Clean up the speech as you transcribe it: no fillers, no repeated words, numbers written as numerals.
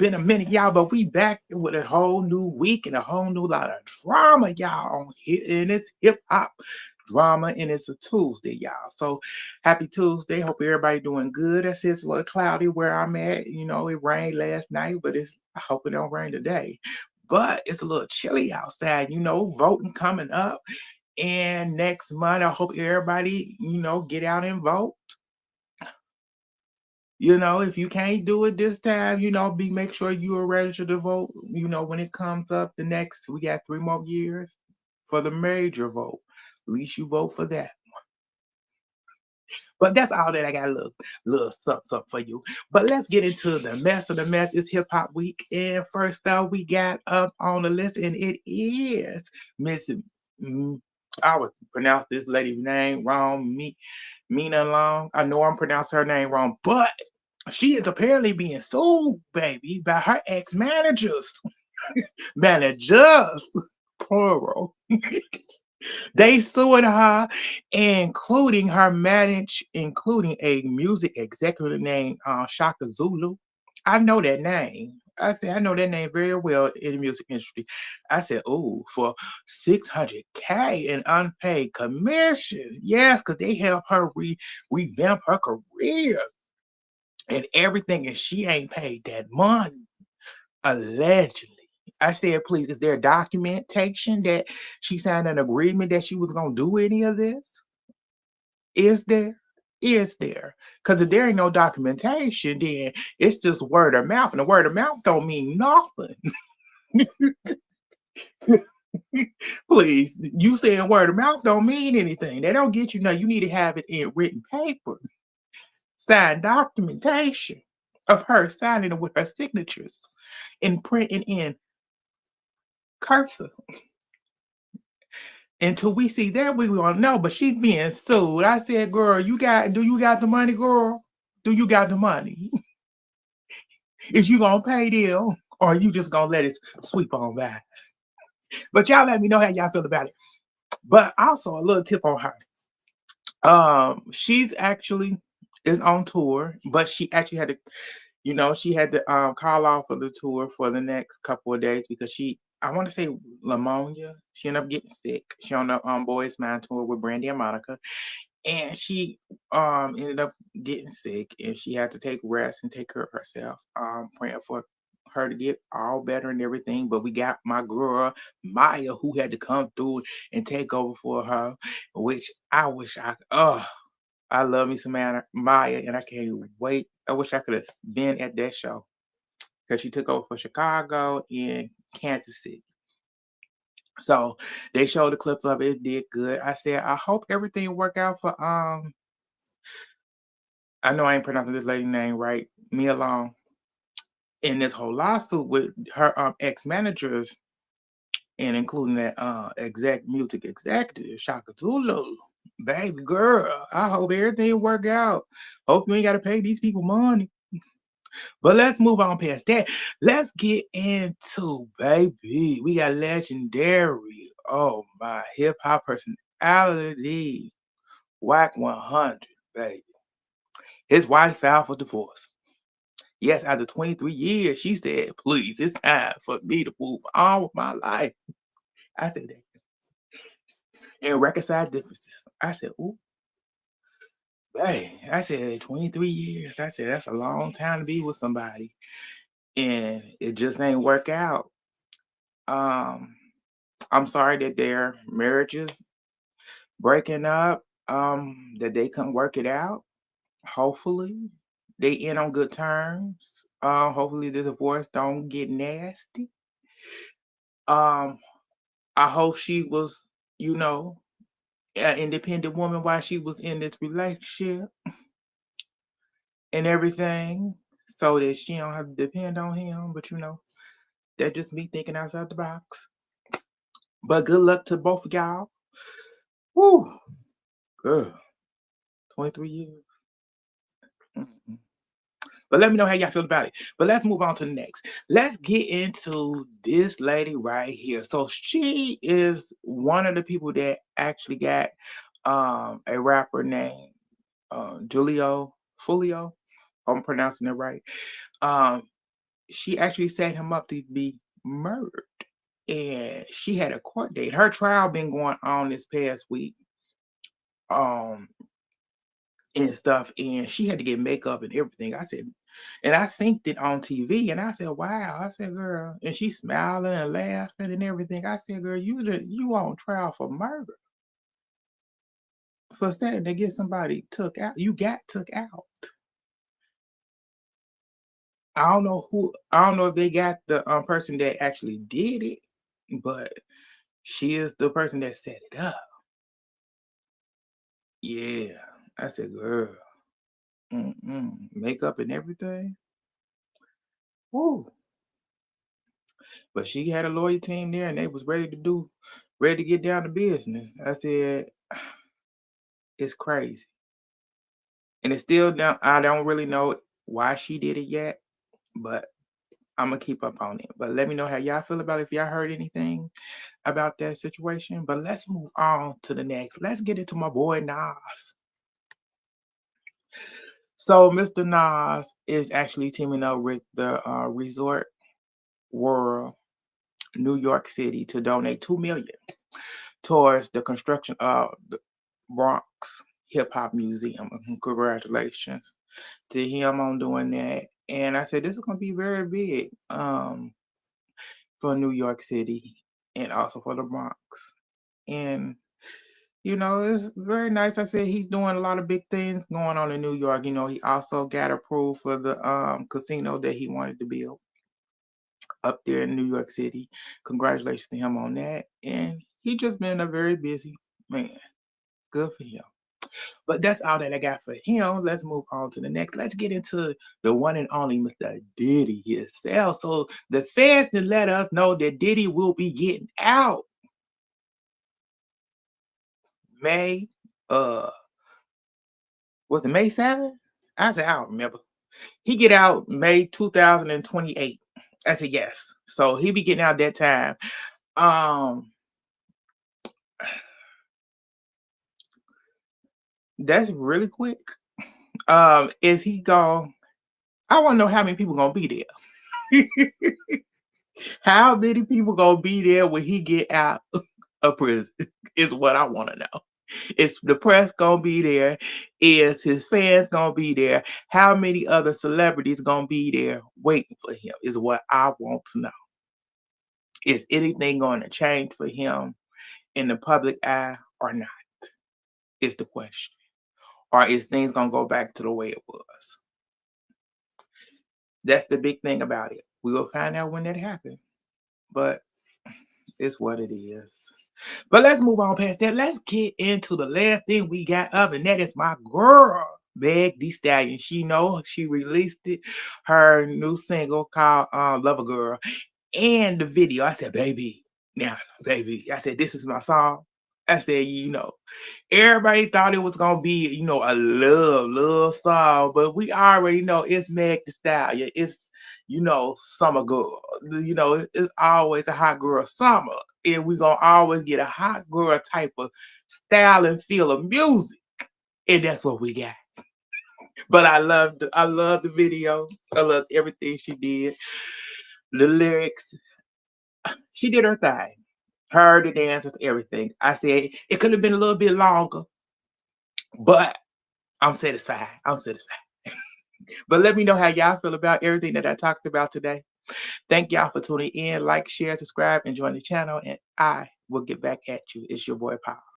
been a minute, y'all, but we back with a whole new week and a whole new lot of drama, y'all. On here, and it's hip hop drama, and it's a Tuesday, y'all. So happy Tuesday. Hope everybody doing good. I said it's a little cloudy where I'm at. You know, it rained last night, but I hope it don't rain today. But it's a little chilly outside. You know, voting coming up, and next month I hope everybody, get out and vote. If you can't do it this time, make sure you are registered to vote. When it comes up we got 3 more years for the major vote. At least you vote for that. But that's all that I got a little something for you. But let's get into the mess of the mess. It's hip hop week. And first up, we got up on the list, and it is Miss I would pronounce this lady's name wrong. Mina Long. I know I'm pronouncing her name wrong, but she is apparently being sued, baby, by her ex-managers. Managers, plural. They sued her, including a music executive named Shaka Zulu. I know that name. I said I know that name very well in the music industry. I said, oh, for 600K in unpaid commissions. Yes, because they help her revamp her career and everything, and she ain't paid that money, allegedly. I said, please, is there documentation that she signed an agreement that she was gonna do any of this? Is there? Is there? Because if there ain't no documentation, then it's just word of mouth, and the word of mouth don't mean nothing. Please, you saying word of mouth don't mean anything. They don't get you. No, you need to have it in written paper, signed documentation of her signing it with her signatures in print and in cursive. Until we see that, we won't know. But she's being sued. I said, girl, do you got the money, girl? Do you got the money? Is you gonna pay them, or are you just gonna let it sweep on by? But y'all let me know how y'all feel about it. But also a little tip on her. She's actually is on tour, but she actually had to, she had to call off of the tour for the next couple of days because I want to say pneumonia. She ended up getting sick. She on the Boys Man tour with Brandy and Monica, and she ended up getting sick, and she had to take rest and take care of herself. Praying for her to get all better and everything. But we got my girl Maya, who had to come through and take over for her, which I wish I love me some Maya, and I can't wait. I wish I could have been at that show because she took over for Chicago and Kansas City. So they showed the clips of it. It did good. I said, I hope everything work out for I know I ain't pronouncing this lady name right, Mia Long, in this whole lawsuit with her ex managers and including that music executive, Shaka Zulu. Baby girl, I hope everything work out. Hope you ain't gotta pay these people money. But let's move on past that. Let's get into, baby. We got legendary. Oh my, hip hop personality. Whack 100, baby. His wife filed for divorce. Yes, after 23 years, she said, please, it's time for me to move on with my life. I said that. And reconcile differences. I said, ooh, hey, I said 23 years. I said, that's a long time to be with somebody. And it just ain't work out. Um, I'm sorry that their marriages breaking up, that they couldn't work it out. Hopefully, they end on good terms. Hopefully the divorce don't get nasty. Um, I hope she was, an independent woman while she was in this relationship and everything, so that she don't have to depend on him. But that's just me thinking outside the box. But good luck to both of y'all. Woo, girl, 23 years. Mm-mm. But let me know how y'all feel about it. But let's move on to the next. Let's get into this lady right here. So she is one of the people that actually got a rapper named Julio Fulio. I'm pronouncing it right. Um, she actually set him up to be murdered. And she had a court date. Her trial been going on this past week, um, and stuff, and she had to get makeup and everything. I said, and I synced it on TV, and I said, "Wow!" I said, "Girl," and she smiling and laughing and everything. I said, "Girl, you on trial for murder for saying to get somebody took out. You got took out." I don't know if they got the person that actually did it, but she is the person that set it up. Yeah, I said, "Girl." Makeup and everything. Woo. But she had a lawyer team there and they was ready to get down to business. I said, it's crazy. And it's still down. I don't really know why she did it yet, but I'm gonna keep up on it. But let me know how y'all feel about it, if y'all heard anything about that situation. But let's move on to the next. Let's get into my boy Nas. So Mr. Nas is actually teaming up with the Resort World New York City to donate 2 million towards the construction of the Bronx Hip Hop Museum. Congratulations to him on doing that. And I said this is gonna be very big for New York City and also for the Bronx. And it's very nice. I said he's doing a lot of big things going on in New York. He also got approved for the casino that he wanted to build up there in New York City. Congratulations to him on that. And he just been a very busy man. Good for him. But that's all that I got for him. Let's move on to the next. Let's get into the one and only Mr. Diddy himself. So the fans did let us know that Diddy will be getting out May, uh, was it May 7th? I said, I don't remember. He get out May 2028. I said, yes. So he be getting out that time. Um, that's really quick. Is he going? I want to know how many people gonna be there. How many people gonna be there when he get out of prison? Is what I want to know. Is the press gonna be there? Is his fans gonna be there? How many other celebrities gonna be there waiting for him? Is what I want to know. Is anything going to change for him in the public eye or not? Is the question. Or is things gonna go back to the way it was? That's the big thing about it. We will find out when that happens. But it's what it is. But let's move on past that. Let's get into the last thing we got up, and that is my girl, Meg Thee Stallion. She released her new single called Lover Girl. And the video, I said, baby, now, baby, I said, this is my song. I said, everybody thought it was gonna be, a love song, but we already know it's Meg Thee Stallion. It's, summer girl. It's always a hot girl summer, and we gonna always get a hot girl type of style and feel of music, and that's what we got. But I love the video. I love everything she did. The lyrics, she did her thing. Her, the dancers, everything. I said it could have been a little bit longer, but I'm satisfied. I'm satisfied. But let me know how y'all feel about everything that I talked about today. Thank y'all for tuning in. Like, share, subscribe, and join the channel. And I will get back at you. It's your boy Paul.